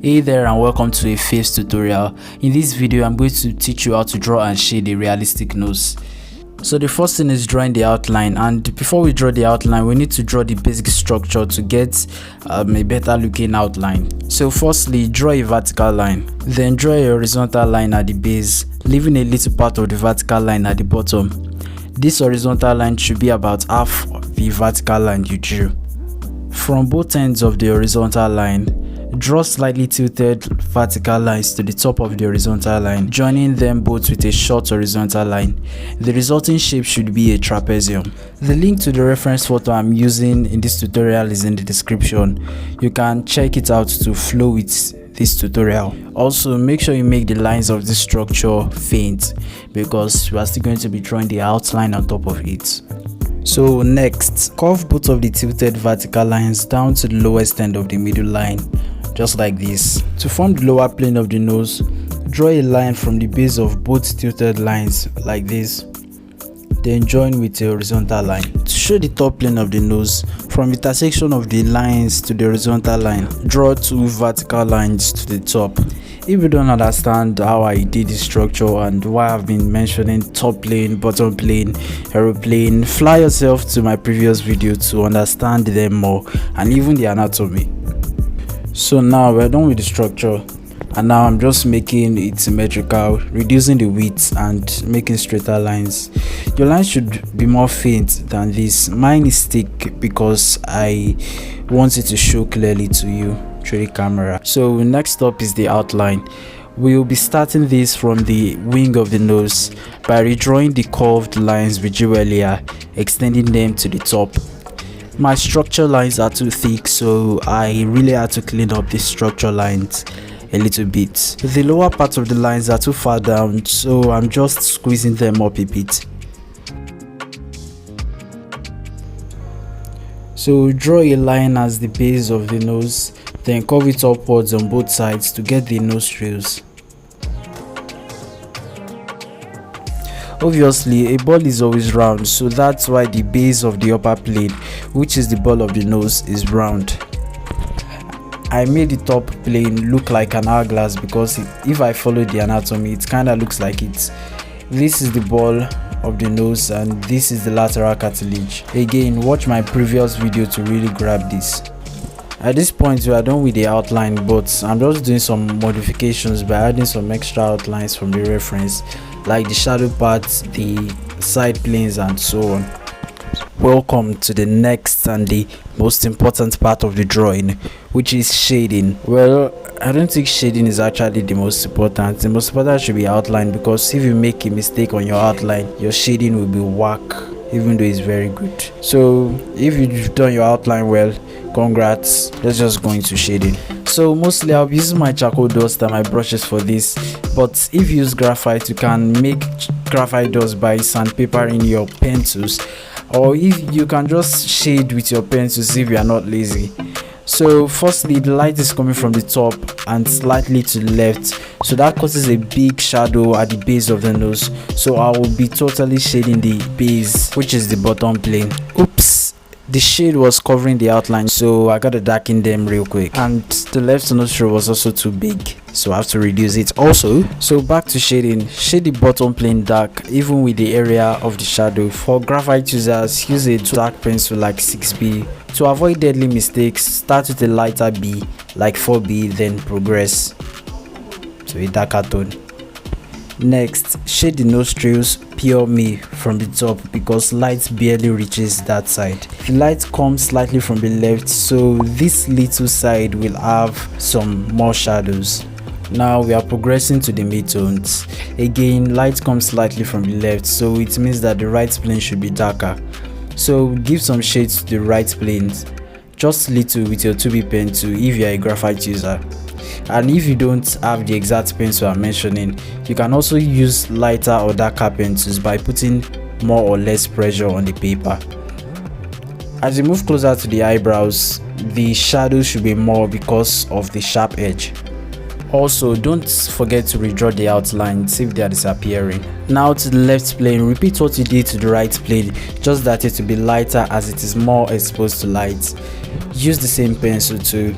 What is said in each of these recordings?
Hey there and welcome to a face tutorial. In this video I'm going to teach you how to draw and shade a realistic nose. So the first thing is drawing the outline, and before we draw the outline we need to draw the basic structure to get a better looking outline. So firstly, draw a vertical line, then draw a horizontal line at the base, leaving a little part of the vertical line at the bottom. This horizontal line should be about half the vertical line you drew. From both ends of the horizontal line, draw slightly tilted vertical lines to the top of the horizontal line, joining them both with a short horizontal line. The resulting shape should be a trapezium. The link to the reference photo I'm using in this tutorial is in the description. You can check it out to flow with this tutorial. Also, make sure you make the lines of this structure faint because we are still going to be drawing the outline on top of it. So next, curve both of the tilted vertical lines down to the lowest end of the middle line, just like this. To form the lower plane of the nose, draw a line from the base of both tilted lines like this, then join with a horizontal line. To show the top plane of the nose, from the intersection of the lines to the horizontal line, draw two vertical lines to the top. If you don't understand how I did this structure and why I've been mentioning top plane, bottom plane, aeroplane, fly yourself to my previous video to understand them more and even the anatomy. So now we're done with the structure, and now I'm just making it symmetrical, reducing the width and making straighter lines. Your lines should be more faint than this. Mine is thick because I want it to show clearly to you through the camera. So next up is the outline. We'll be starting this from the wing of the nose by redrawing the curved lines we drew earlier, extending them to the top. My structure lines are too thick, so I really had to clean up the structure lines a little bit. The lower part of the lines are too far down, so I'm just squeezing them up a bit. So draw a line as the base of the nose, then curve it upwards on both sides to get the nostrils. Obviously, a ball is always round, so that's why the base of the upper plane, which is the ball of the nose, is round. I made the top plane look like an hourglass because if I follow the anatomy, it kinda looks like it. This is the ball of the nose and this is the lateral cartilage. Again, watch my previous video to really grab this. At this point we are done with the outline, but I'm just doing some modifications by adding some extra outlines from the reference, like the shadow parts, the side planes and so on. Welcome to the next and the most important part of the drawing, which is shading. Well, I don't think shading is actually the most important. The most important should be outline, because if you make a mistake on your outline, your shading will be whack, even though it's very good. So if you've done your outline well, congrats. Let's just go into shading. So mostly I'll be using my charcoal dust and my brushes for this, but if you use graphite, you can make graphite dust by sandpapering your pencils, or if you can just shade with your pencils if you are not lazy. So firstly, the light is coming from the top and slightly to the left, so that causes a big shadow at the base of the nose. So I will be totally shading the base, which is the bottom plane. Oops, the shade was covering the outline, so I gotta darken them real quick, and the left nostril was also too big, so I have to reduce it also. So back to shading. Shade the bottom plane dark, even with the area of the shadow. For graphite users, use a dark pencil like 6B. To avoid deadly mistakes, start with a lighter B like 4B, then progress to a darker tone. Next, shade the nostrils pure me from the top because light barely reaches that side. The light comes slightly from the left, so this little side will have some more shadows. Now we are progressing to the midtones. Again, light comes slightly from the left, so it means that the right plane should be darker. So give some shades to the right planes, just little with your 2B pencil if you are a graphite user. And if you don't have the exact pencil I'm mentioning, you can also use lighter or darker pencils by putting more or less pressure on the paper. As you move closer to the eyebrows, the shadow should be more because of the sharp edge. Also, don't forget to redraw the outlines if they are disappearing. Now to the left plane, repeat what you did to the right plane, just that it will be lighter as it is more exposed to light. Use the same pencil too.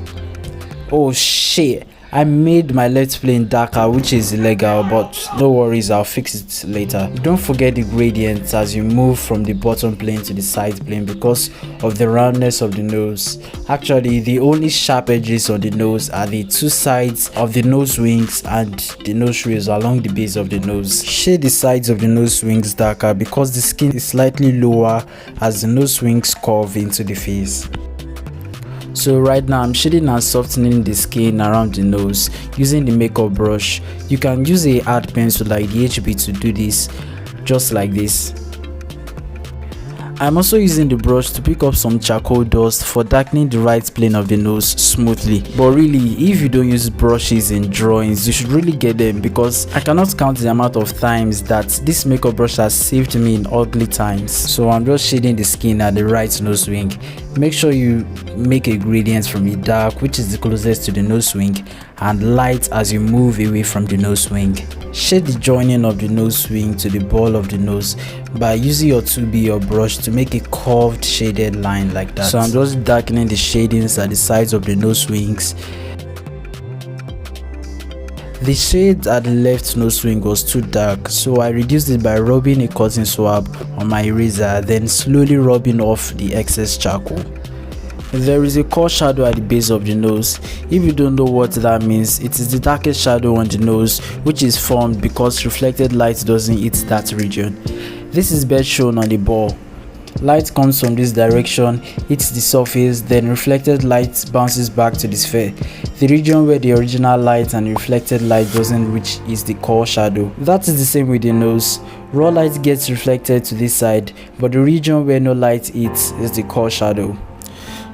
Oh shit, I made my left plane darker, which is illegal, but no worries, I'll fix it later. Don't forget the gradients as you move from the bottom plane to the side plane because of the roundness of the nose. Actually, the only sharp edges on the nose are the two sides of the nose wings and the nose rails along the base of the nose. Shade the sides of the nose wings darker because the skin is slightly lower as the nose wings curve into the face. So right now I'm shading and softening the skin around the nose using the makeup brush. You can use a hard pencil like the HB to do this, just like this. I'm also using the brush to pick up some charcoal dust for darkening the right plane of the nose smoothly. But really, if you don't use brushes in drawings, you should really get them because I cannot count the amount of times that this makeup brush has saved me in ugly times. So I'm just shading the skin at the right nose wing. Make sure you make a gradient from the dark, which is the closest to the nose wing, and light as you move away from the nose wing. Shade the joining of the nose wing to the ball of the nose by using your 2B or brush to make a curved shaded line like that. So I'm just darkening the shadings at the sides of the nose wings. The shade at the left nose wing was too dark, so I reduced it by rubbing a cotton swab on my eraser, then slowly rubbing off the excess charcoal. There is a core shadow at the base of the nose. If you don't know what that means, it is the darkest shadow on the nose, which is formed because reflected light doesn't hit that region. This is best shown on the ball. Light comes from this direction, hits the surface, then reflected light bounces back to the sphere. The region where the original light and reflected light doesn't reach is the core shadow. That is the same with the nose. Raw light gets reflected to this side, but the region where no light hits is the core shadow.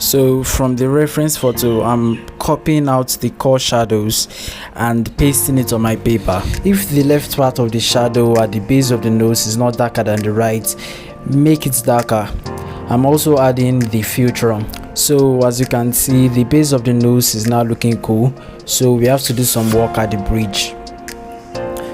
So from the reference photo, I'm copying out the core shadows and pasting it on my paper. If the left part of the shadow at the base of the nose is not darker than the right, make it darker. I'm also adding the filtrum. So as you can see, the base of the nose is now looking cool, so we have to do some work at the bridge.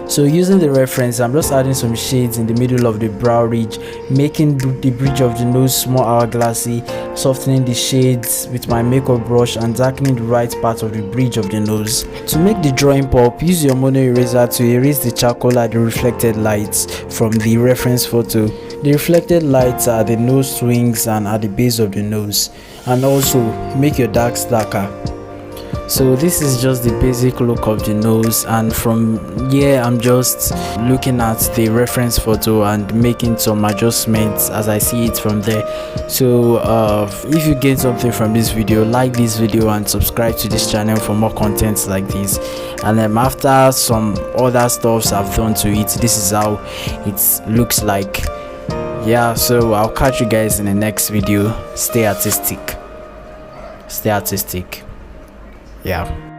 So using the reference, I'm just adding some shades in the middle of the brow ridge, making the bridge of the nose more hourglassy, softening the shades with my makeup brush and darkening the right part of the bridge of the nose. To make the drawing pop, use your mono eraser to erase the charcoal at the reflected lights from the reference photo. The reflected lights are the nose wings and at the base of the nose, and also make your darks darker. So this is just the basic look of the nose, and from here I'm just looking at the reference photo and making some adjustments as I see it from there. So if you gain something from this video, like this video and subscribe to this channel for more contents like this. And then after some other stuffs I've done to it, this is how it looks like. Yeah, so I'll catch you guys in the next video. Stay artistic. Yeah.